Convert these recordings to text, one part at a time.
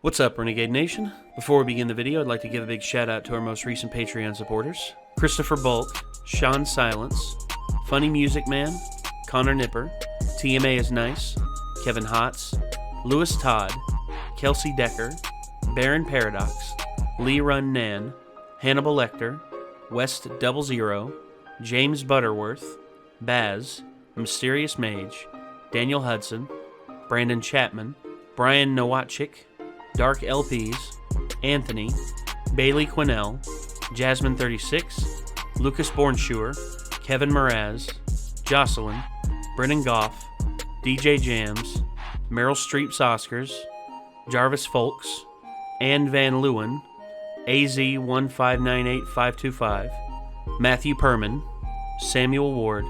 What's up, Renegade Nation? Before we begin the video, I'd like to give a big shout out to our most recent Patreon supporters: Christopher Bulk, Sean Silence, Funny Music Man, Connor Nipper, TMA is Nice, Kevin Hotz, Lewis Todd, Kelsey Decker, Baron Paradox, Lee Run Nan, Hannibal Lecter, West 00, James Butterworth, Baz, Mysterious Mage, Daniel Hudson, Brandon Chapman, Brian Nowatchik, Dark LPs, Anthony, Bailey Quinnell, Jasmine36, Lucas Bornschuer, Kevin Mraz, Jocelyn, Brennan Goff, DJ Jams, Meryl Streep's Oscars, Jarvis Folks, Ann Van Leeuwen, AZ1598525, Matthew Perman, Samuel Ward,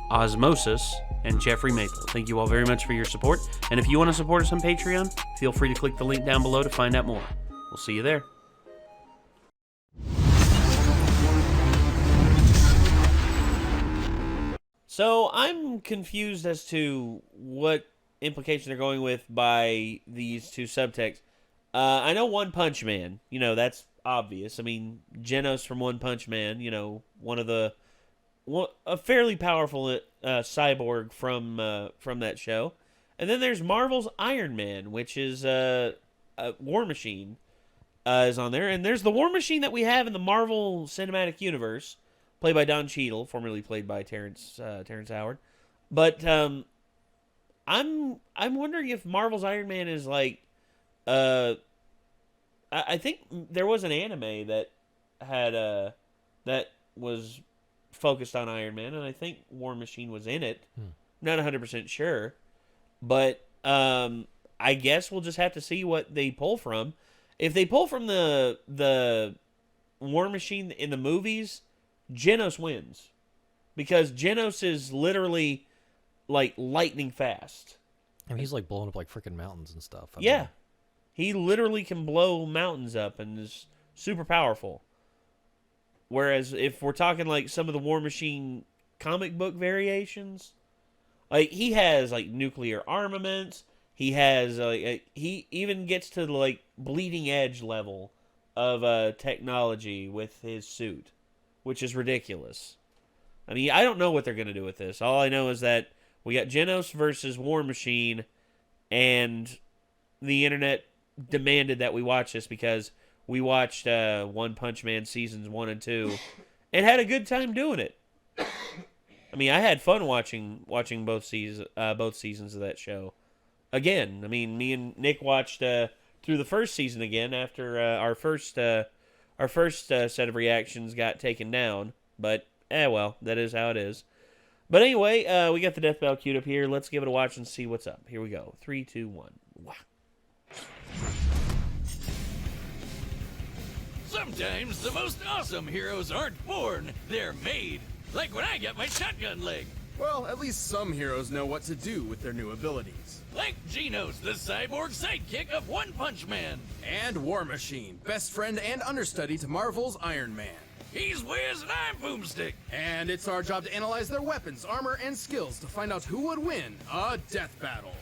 Osmosis, and Jeffrey Maple. Thank you all very much for your support, and if you want to support us on Patreon, feel free to click the link down below to find out more. We'll see you there. So I'm confused as to what implication they're going with by these two subtexts. I know One Punch Man, that's obvious. I mean, Genos from One Punch Man, a fairly powerful cyborg from that show. And then there's Marvel's Iron Man, which is War Machine is on there. And there's the War Machine that we have in the Marvel Cinematic Universe, played by Don Cheadle, formerly played by Terrence Howard. But I'm wondering if Marvel's Iron Man is like, I think there was an anime that had that was focused on Iron Man, and I think War Machine was in it. Not 100% sure, but I guess we'll just have to see what they pull from. If they pull from the War Machine in the movies, Genos wins, because Genos is literally like lightning fast. I mean, he's like blowing up like freaking mountains and stuff. I Yeah, mean, he literally can blow mountains up and is super powerful. Whereas if we're talking like some of the War Machine comic book variations, like he has like nuclear armaments, he has he even gets to like bleeding edge level of technology with his suit, which is ridiculous. I mean, I don't know what they're going to do with this. All I know is that we got Genos versus War Machine, and the internet demanded that we watch this because we watched One Punch Man seasons 1 and 2 and had a good time doing it. I mean, I had fun watching both seasons of that show. Again, I mean, me and Nick watched through the first season again after our first set of reactions got taken down. But, well, that is how it is. But anyway, we got the death bell queued up here. Let's give it a watch and see what's up. Here we go. 3, 2, 1. Wow. Sometimes the most awesome heroes aren't born, they're made. Like when I got my shotgun leg. Well, at least some heroes know what to do with their new abilities. Like Genos, the cyborg sidekick of One Punch Man. And War Machine, best friend and understudy to Marvel's Iron Man. He's Wiz and I'm Boomstick. And it's our job to analyze their weapons, armor, and skills to find out who would win a death battle.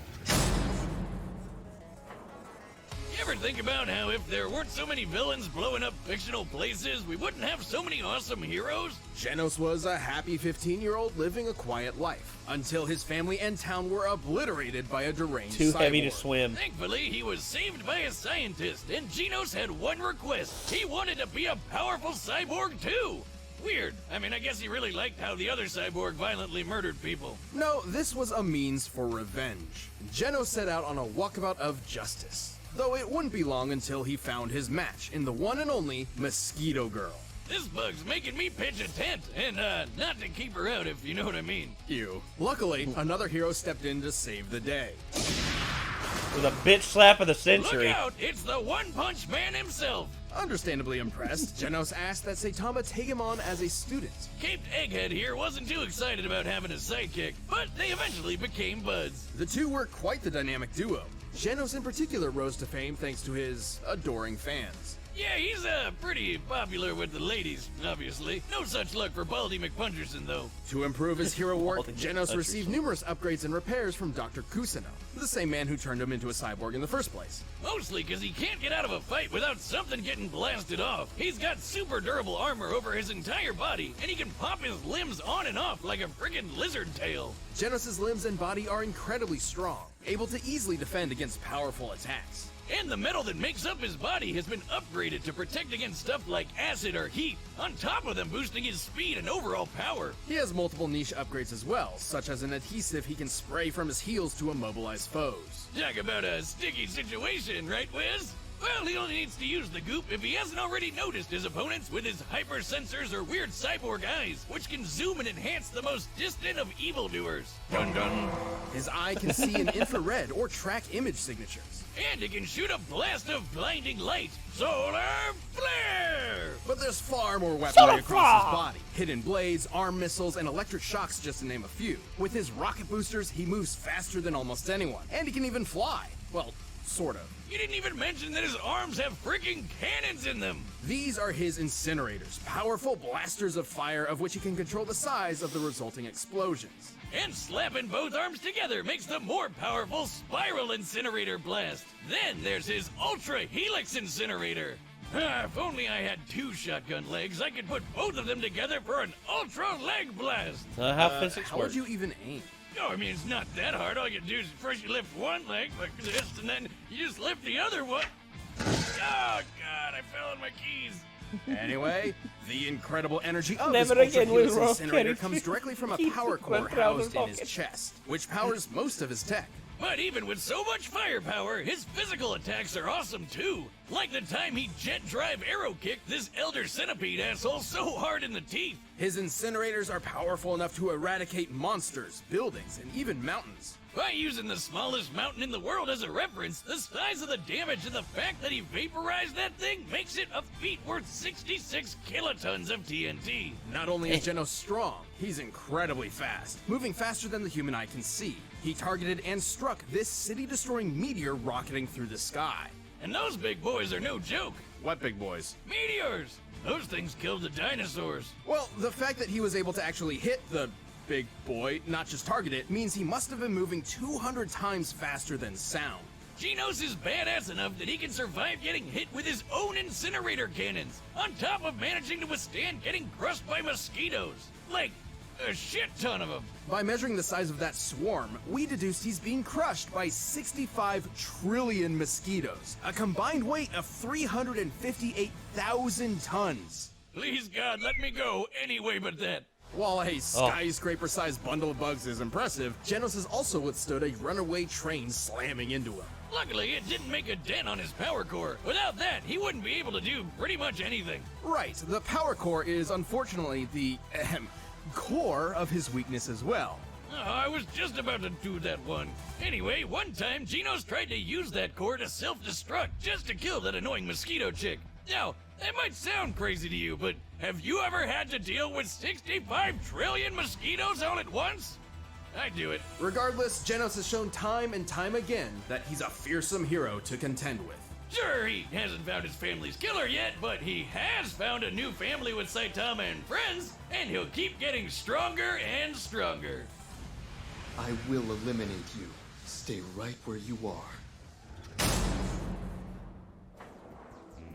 You ever think about how if there weren't so many villains blowing up fictional places, we wouldn't have so many awesome heroes? Genos was a happy 15-year-old living a quiet life, until his family and town were obliterated by a deranged Too cyborg. heavy to swim. Thankfully, he was saved by a scientist, and Genos had one request. He wanted to be a powerful cyborg too. Weird. I mean, I guess he really liked how the other cyborg violently murdered people. No, this was a means for revenge. Genos set out on a walkabout of justice. Though it wouldn't be long until he found his match in the one and only Mosquito Girl. This bug's making me pitch a tent, and not to keep her out, if you know what I mean. Ew. Luckily, another hero stepped in to save the day. With a bitch slap of the century. Look out! It's the One Punch Man himself! Understandably impressed, Genos asked that Saitama take him on as a student. Caped Egghead here wasn't too excited about having a sidekick, but they eventually became buds. The two were quite the dynamic duo. Genos in particular rose to fame thanks to his adoring fans. Yeah, he's pretty popular with the ladies, obviously. No such luck for Baldy McPuncherson, though. To improve his hero work, Baldy Genos McPuncherson. received numerous upgrades and repairs from Dr. Kusino, the same man who turned him into a cyborg in the first place. Mostly because he can't get out of a fight without something getting blasted off. He's got super durable armor over his entire body, and he can pop his limbs on and off like a friggin' lizard tail. Genos' limbs and body are incredibly strong, able to easily defend against powerful attacks. And the metal that makes up his body has been upgraded to protect against stuff like acid or heat, on top of them boosting his speed and overall power. He has multiple niche upgrades as well, such as an adhesive he can spray from his heels to immobilize foes. Talk about a sticky situation, right, Wiz? Well, he only needs to use the goop if he hasn't already noticed his opponents with his hypersensors or weird cyborg eyes, which can zoom and enhance the most distant of evildoers. Dun dun. His eye can see in infrared or track image signatures. And it can shoot a blast of blinding light. Solar flare! But there's far more weaponry across his body. Hidden blades, arm missiles, and electric shocks just to name a few. With his rocket boosters, he moves faster than almost anyone. And he can even fly. Well, sort of. You didn't even mention that his arms have freaking cannons in them. These are his incinerators, powerful blasters of fire of which he can control the size of the resulting explosions. And slapping both arms together makes the more powerful Spiral Incinerator Blast. Then there's his Ultra Helix Incinerator. If only I had 2 shotgun legs, I could put both of them together for an Ultra Leg Blast. How physics How work. would you even aim? Oh, I mean, it's not that hard. All you do is first you lift one leg like this, and then you just lift the other one. Oh, God, I fell on my keys. Anyway, the incredible energy of Never his Ultra again will Helix Rock incinerator Kenny comes directly from a keep power core went round housed and in his rocket. chest, which powers most of his tech. But even with so much firepower, his physical attacks are awesome too. Like the time he jet drive arrow kicked this Elder Centipede asshole so hard in the teeth. His incinerators are powerful enough to eradicate monsters, buildings, and even mountains. By using the smallest mountain in the world as a reference, the size of the damage and the fact that he vaporized that thing makes it a feat worth 66 kilotons of TNT. Not only is Genos strong, he's incredibly fast, moving faster than the human eye can see. He targeted and struck this city-destroying meteor rocketing through the sky. And those big boys are no joke. What big boys? Meteors! Those things killed the dinosaurs. Well, the fact that he was able to actually hit the big boy, not just target it, means he must have been moving 200 times faster than sound. Genos is badass enough that he can survive getting hit with his own incinerator cannons, on top of managing to withstand getting crushed by mosquitoes. Like, a shit ton of them. By measuring the size of that swarm, we deduced he's being crushed by 65 trillion mosquitoes, a combined weight of 358,000 tons. Please God, let me go anyway but that. While a skyscraper-sized bundle of bugs is impressive, Genos has also withstood a runaway train slamming into him. Luckily, it didn't make a dent on his power core. Without that, he wouldn't be able to do pretty much anything. Right, the power core is unfortunately the core of his weakness as well. Oh, I was just about to do that one. Anyway, one time, Genos tried to use that core to self-destruct just to kill that annoying mosquito chick. Now, that might sound crazy to you, but have you ever had to deal with 65 trillion mosquitoes all at once? I do it. Regardless, Genos has shown time and time again that he's a fearsome hero to contend with. Sure, he hasn't found his family's killer yet, but he has found a new family with Saitama and friends, and he'll keep getting stronger and stronger. I will eliminate you. Stay right where you are.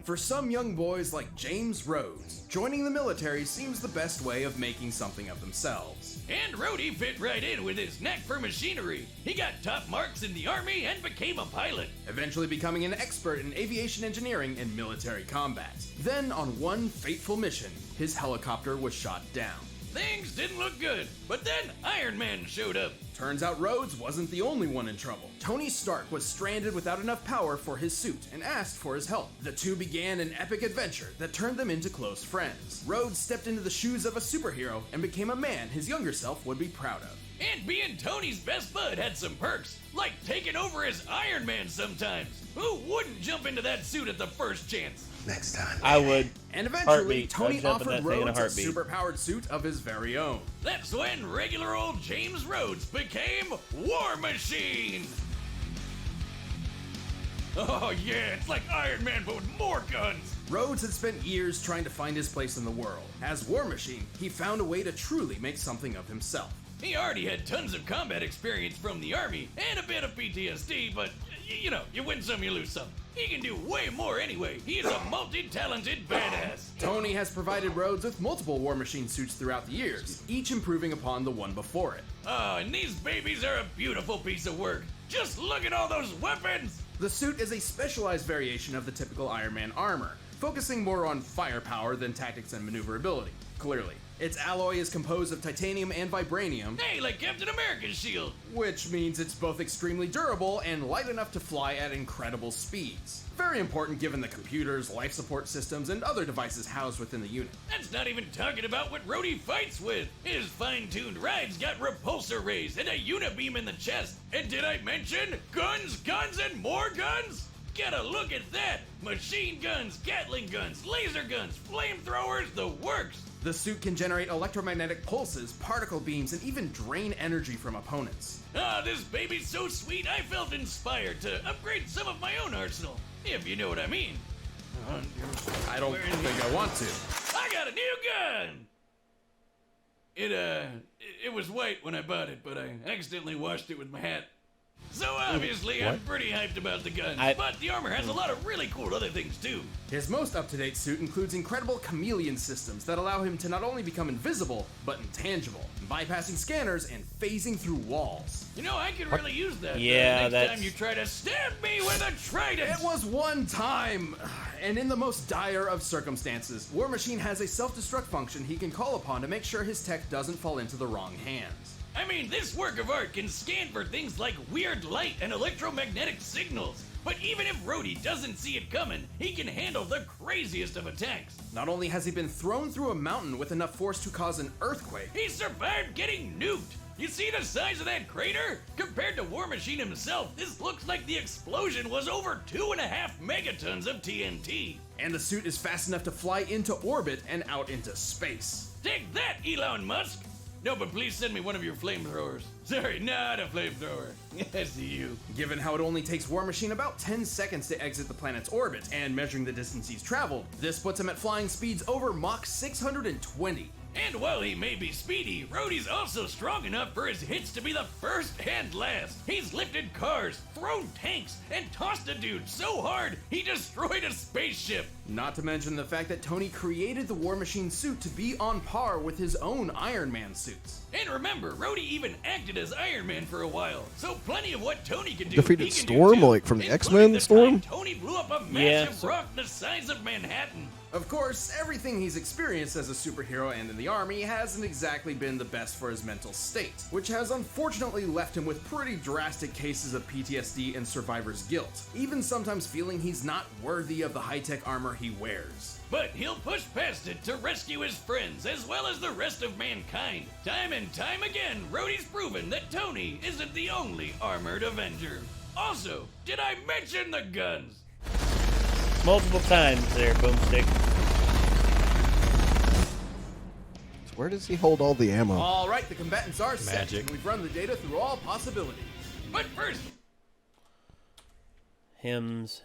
For some young boys like James Rhodes, joining the military seems the best way of making something of themselves. And Rhodey fit right in with his knack for machinery. He got top marks in the army and became a pilot. Eventually becoming an expert in aviation engineering and military combat. Then, on one fateful mission, his helicopter was shot down. Things didn't look good, but then Iron Man showed up. Turns out Rhodes wasn't the only one in trouble. Tony Stark was stranded without enough power for his suit and asked for his help. The two began an epic adventure that turned them into close friends. Rhodes stepped into the shoes of a superhero and became a man his younger self would be proud of. And being Tony's best bud had some perks, like taking over as Iron Man sometimes. Who wouldn't jump into that suit at the first chance? Next time. I would. And eventually, Heartbeat. Tony I'd jump in offered that thing in a Rhodes a heartbeat. superpowered suit of his very own. That's when regular old James Rhodes became War Machine. Oh yeah, it's like Iron Man but with more guns. Rhodes had spent years trying to find his place in the world. As War Machine, he found a way to truly make something of himself. He already had tons of combat experience from the army and a bit of PTSD, but you know, you win some, you lose some. He can do way more anyway. He is a multi-talented badass. Tony has provided Rhodes with multiple War Machine suits throughout the years, each improving upon the one before it. Oh, and these babies are a beautiful piece of work. Just look at all those weapons. The suit is a specialized variation of the typical Iron Man armor, focusing more on firepower than tactics and maneuverability, clearly. Its alloy is composed of titanium and vibranium, Hey, like Captain America's shield. which means it's both extremely durable and light enough to fly at incredible speeds. Very important given the computers, life support systems, and other devices housed within the unit. That's not even talking about what Rhodey fights with. His fine-tuned ride's got repulsor rays and a unibeam in the chest. And did I mention guns, guns, and more guns? Get a look at that! Machine guns, Gatling guns, laser guns, flamethrowers, the works! The suit can generate electromagnetic pulses, particle beams, and even drain energy from opponents. Ah, this baby's so sweet I felt inspired to upgrade some of my own arsenal, if you know what I mean. I don't think I want to. I got a new gun! It was white when I bought it, but I accidentally washed it with my hat. So obviously I'm pretty hyped about the guns, but the armor has a lot of really cool other things too. His most up-to-date suit includes incredible chameleon systems that allow him to not only become invisible, but intangible, bypassing scanners and phasing through walls. You know, I could really use that Yeah, next that's- time you try to stab me with a trident! It was one time! And in the most dire of circumstances, War Machine has a self-destruct function he can call upon to make sure his tech doesn't fall into the wrong hands. I mean, this work of art can scan for things like weird light and electromagnetic signals. But even if Rhodey doesn't see it coming, he can handle the craziest of attacks. Not only has he been thrown through a mountain with enough force to cause an earthquake, He survived getting nuked. You see the size of that crater? Compared to War Machine himself, this looks like the explosion was over 2.5 megatons of TNT. and the suit is fast enough to fly into orbit and out into space. Take that, Elon Musk! No, but please send me one of your flamethrowers. Sorry, not a flamethrower. I see you. Given how it only takes War Machine about 10 seconds to exit the planet's orbit, and measuring the distance he's traveled, this puts him at flying speeds over Mach 620. And while he may be speedy, Rhodey's also strong enough for his hits to be the first and last. He's lifted cars, thrown tanks, and tossed a dude so hard he destroyed a spaceship. Not to mention the fact that Tony created the War Machine suit to be on par with his own Iron Man suits. And remember, Rhodey even acted as Iron Man for a while, so plenty of what Tony can do. Defeated he can Storm, do too, like from the including X-Men the Storm? time Tony blew up a Yeah. massive rock the size of Manhattan. Of course, everything he's experienced as a superhero and in the army hasn't exactly been the best for his mental state, which has unfortunately left him with pretty drastic cases of PTSD and survivor's guilt, even sometimes feeling he's not worthy of the high-tech armor he wears. But he'll push past it to rescue his friends as well as the rest of mankind. Time and time again, Rhodey's proven that Tony isn't the only armored Avenger. Also, did I mention the guns? Multiple times there, Boomstick. So where does he hold all the ammo? All right, the combatants are set, Magic. and we've run the data through all possibilities. But first, Hymns.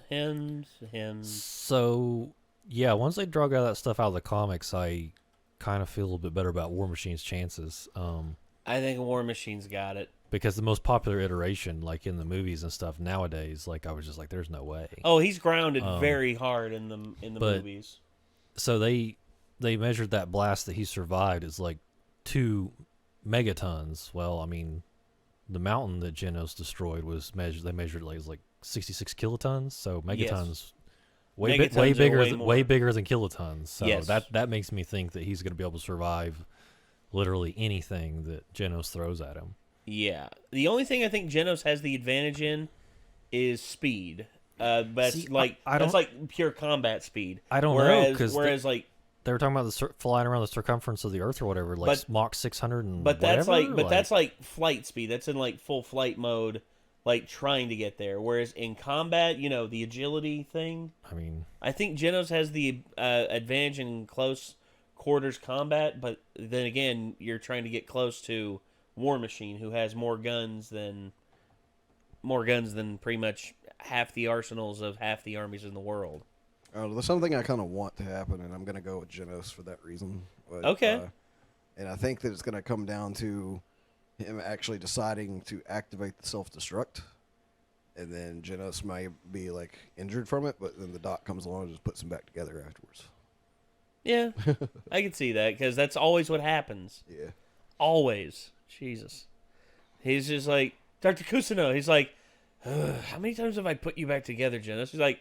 So, yeah, once they drug all that stuff out of the comics, I kind of feel a little bit better about War Machine's chances. I think War Machine's got it. Because the most popular iteration, like in the movies and stuff nowadays, like I was just like, there's no way. Oh, he's grounded very hard in the but- movies. So they measured that blast that he survived as like 2 megatons. Well, I mean, the mountain that Genos destroyed was measured. They measured it like 66 kilotons. So megatons, way Megatons are bigger, way than, more. way bigger than kilotons. So Yes. that makes me think that he's going to be able to survive literally anything that Genos throws at him. Yeah. The only thing I think Genos has the advantage in is speed. But See, like I that's don't- like pure combat speed. I don't know, whereas, 'cause whereas like They were talking about flying around the circumference of the Earth or whatever, like But- Mach 600 and but that's whatever, like that's like flight speed. That's in like full flight mode, like trying to get there. Whereas in combat, you know, the agility thing, I mean, I think Genos has the advantage in close quarters combat, but then again, you're trying to get close to War Machine, who has more guns than pretty much half the arsenals of half the armies in the world. There's something I kind of want to happen, and I'm going to go with Genos for that reason. But, Okay. And I think that it's going to come down to him actually deciding to activate the self-destruct, and then Genos may be like injured from it, but then the Doc comes along and just puts him back together afterwards. Yeah, I can see that because that's always what happens. Yeah. Always. Jesus. He's just like, Dr. Kusino, he's like, how many times have I put you back together, Genos? He's like,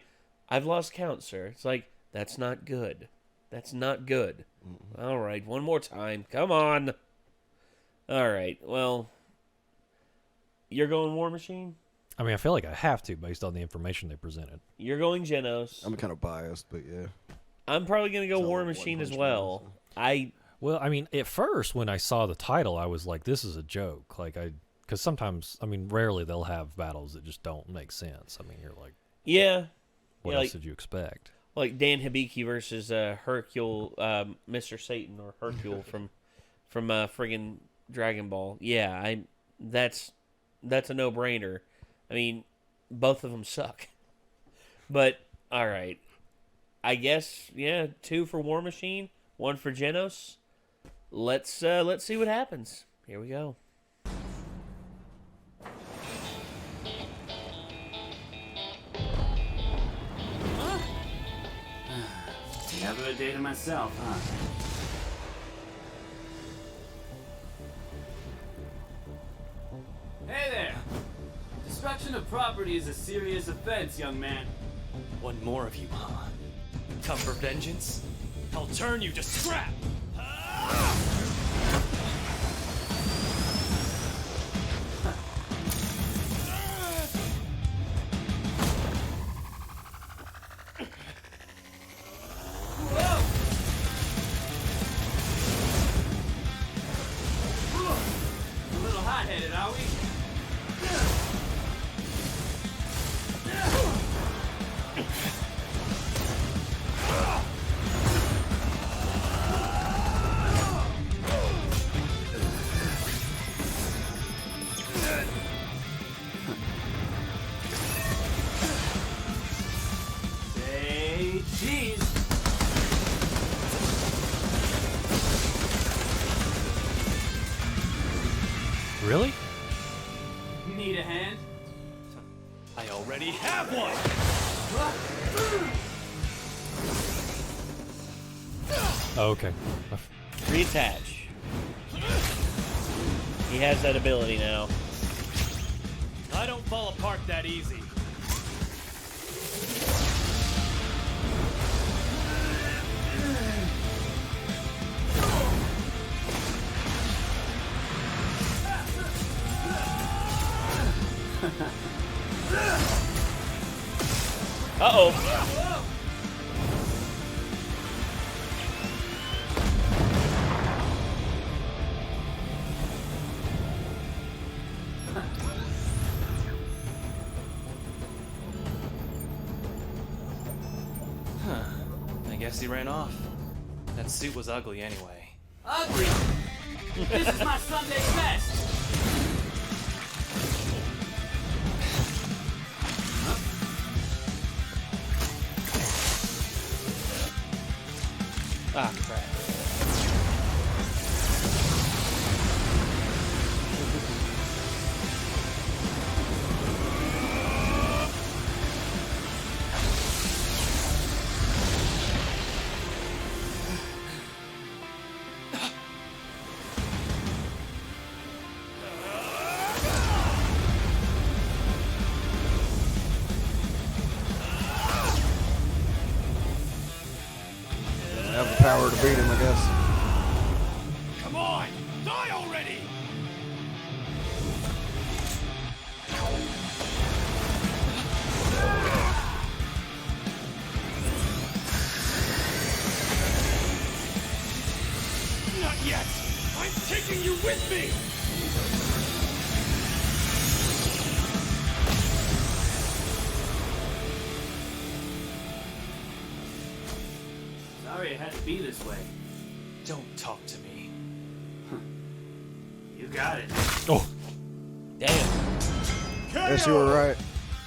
I've lost count, sir. It's like, that's not good. That's not good. Mm-mm. All right, one more time. Come on. All right, well, you're going War Machine? I mean, I feel like I have to based on the information they presented. You're going Genos. I'm kind of biased, but yeah. I'm probably going to go So, War Machine as 100%. well. Well, I mean, at first when I saw the title, I was like, this is a joke. Like, because sometimes, I mean, rarely they'll have battles that just don't make sense. I mean, you're like, Yeah. what Yeah, else like, did you expect? like Dan Hibiki versus Hercule, Mr. Satan, or Hercule from friggin' Dragon Ball. Yeah, that's a no-brainer. I mean, both of them suck. But all right, I guess 2 for War Machine, 1 for Genos. Let's see what happens. Here we go. Never a day to myself, huh? Hey there! Destruction of property is a serious offense, young man. One more of you, huh? Come for vengeance? I'll turn you to scrap! A little hot-headed, are we? Say cheese. Really? Need a hand? I already have one! Oh, okay. Reattach. He has that ability now. I don't fall apart that easy. Uh-oh. I guess he ran off. That suit was ugly anyway. Ugly! This is my Sunday best! Ah, crap. Have the power to beat him, I guess. Come on! Die already! Not yet! I'm taking you with me! Sorry it had to be this way. Don't talk to me. You got it. Oh, Damn. Guess you were right.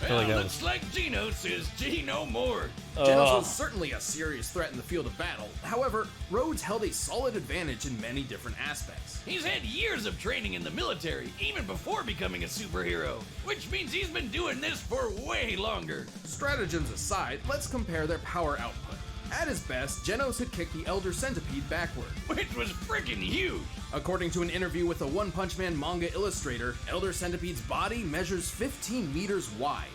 feel like that looks like Genos is Geno more. Genos was certainly a serious threat in the field of battle. However, Rhodes held a solid advantage in many different aspects. He's had years of training in the military, even before becoming a superhero, which means he's been doing this for way longer. Stratagems aside, let's compare their power output. At his best, Genos had kicked the Elder Centipede backward. Which was freaking huge. According to an interview with a One Punch Man manga illustrator, Elder Centipede's body measures 15 meters wide.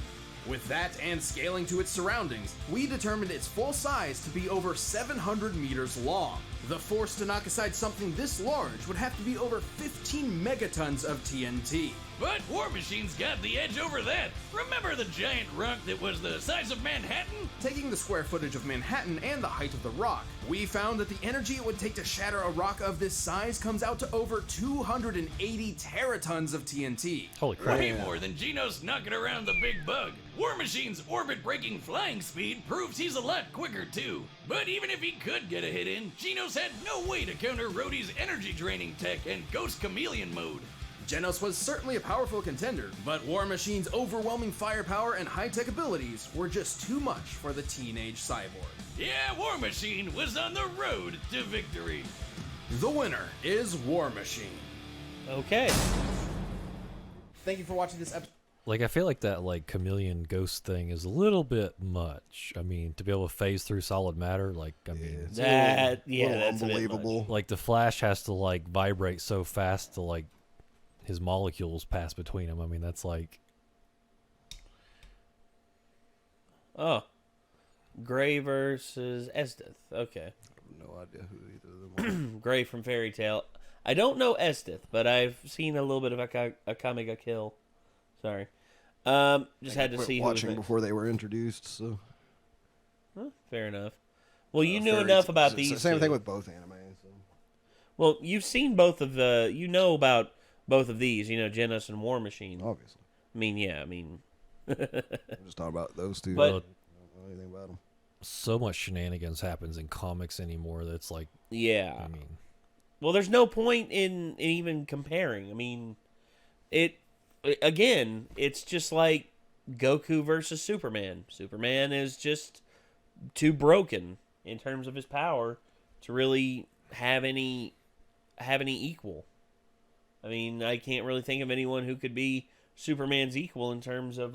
With that and scaling to its surroundings, we determined its full size to be over 700 meters long. The force to knock aside something this large would have to be over 15 megatons of TNT. But War Machine's got the edge over that. Remember the giant rock that was the size of Manhattan? Taking the square footage of Manhattan and the height of the rock, we found that the energy it would take to shatter a rock of this size comes out to over 280 teratons of TNT. Holy crap. Way more than Genos knocking around the big bug. War Machine's orbit-breaking flying speed proves he's a lot quicker too. But even if he could get a hit in, Genos had no way to counter Rhodey's energy draining tech and Ghost Chameleon mode. Genos was certainly a powerful contender, but War Machine's overwhelming firepower and high-tech abilities were just too much for the teenage cyborg. Yeah, War Machine was on the road to victory. The winner is War Machine. Okay. Thank you for watching this episode. Like, I feel like that, like, chameleon ghost thing is a little bit much. I mean, to be able to phase through solid matter, like, I mean, It's That, a yeah, little that's a bit much. unbelievable. like, the Flash has to, like, vibrate so fast to, like, his molecules pass between them. I mean, that's like... Oh. Gray versus Esdith. Okay. I have no idea who either of them Gray from Fairy Tale. I don't know Esdith, but I've seen a little bit of Akame Kill. Sorry. Just had to Quit see watching who was before they were introduced. So fair enough. Well, you knew Fairy- enough about s- these. Same two. thing with both animes. So. Well, you've seen both of the. You know about both of these. You know, Genos and War Machine. Obviously, I mean, yeah. I mean, I'm just talking about those two. But- I don't know anything about them. So much shenanigans happens in comics anymore that's like, yeah. I mean... Well, there's no point in even comparing. I mean, again, it's just like Goku versus Superman. Superman is just too broken in terms of his power to really have any equal. I mean, I can't really think of anyone who could be Superman's equal in terms of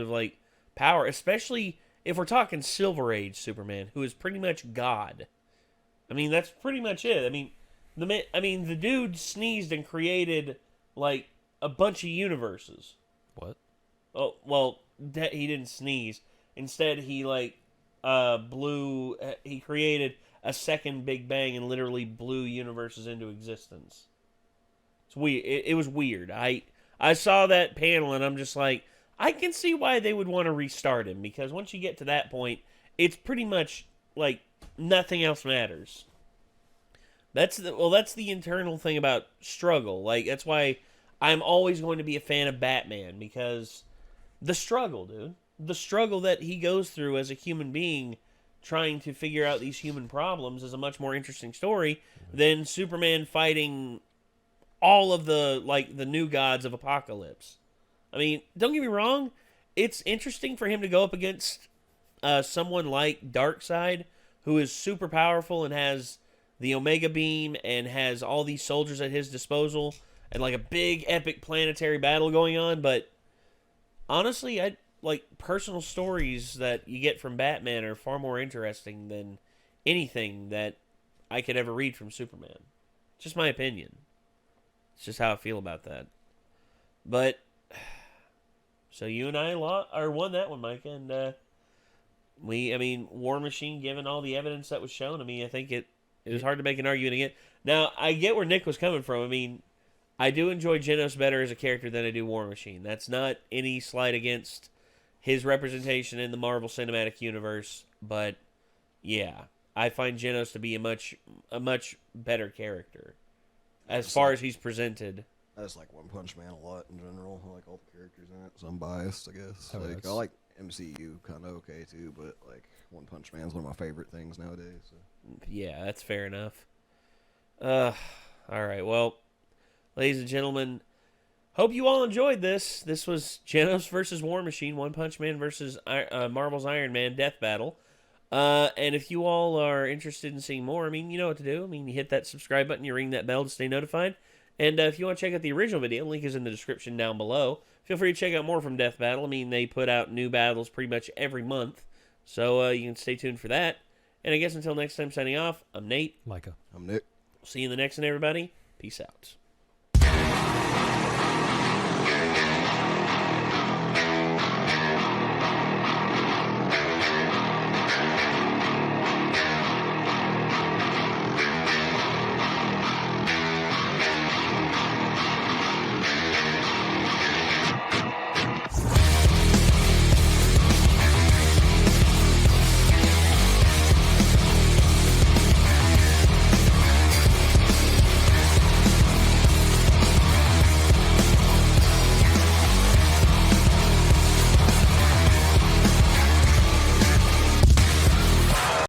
like power, especially if we're talking Silver Age Superman, who is pretty much God. I mean, that's pretty much it. I mean, the dude sneezed and created like a bunch of universes. What? Oh, well, he didn't sneeze. Instead, he blew. He created a second Big Bang and literally blew universes into existence. It's weird. It was weird. I saw that panel and I'm just like, I can see why they would want to restart him, because once you get to that point, it's pretty much like nothing else matters. That's the internal thing about struggle. Like, that's why I'm always going to be a fan of Batman, because the struggle, dude. The struggle that he goes through as a human being trying to figure out these human problems is a much more interesting story than Superman fighting all of the new gods of Apocalypse. I mean, don't get me wrong, it's interesting for him to go up against someone like Darkseid, who is super powerful and has the Omega Beam and has all these soldiers at his disposal and like a big epic planetary battle going on, but honestly, I like personal stories that you get from Batman are far more interesting than anything that I could ever read from Superman. Just my opinion. It's just how I feel about that. But so you and I won that one, Mike, and War Machine, given all the evidence that was shown, I think it was hard to make an argument against. Now, I get where Nick was coming from. I mean, I do enjoy Genos better as a character than I do War Machine. That's not any slight against his representation in the Marvel Cinematic Universe, but yeah, I find Genos to be a much better character as far as he's presented. I just like One Punch Man a lot in general. I like all the characters in it, so I'm biased, I guess. Oh, Like, that's- I like MCU kind of okay too, but like One Punch Man's one of my favorite things nowadays. So. Yeah, that's fair enough. All right, well, ladies and gentlemen, Hope you all enjoyed this. This was Genos versus War Machine, One Punch Man versus Marvel's Iron Man Death Battle. And if you all are interested in seeing more, I mean, you know what to do. I mean, you hit that subscribe button, you ring that bell to stay notified. And if you want to check out the original video, link is in the description down below. Feel free to check out more from Death Battle. I mean, they put out new battles pretty much every month. So you can stay tuned for that. And I guess until next time, signing off, I'm Nate. Micah. I'm Nick. See you in the next one, everybody. Peace out.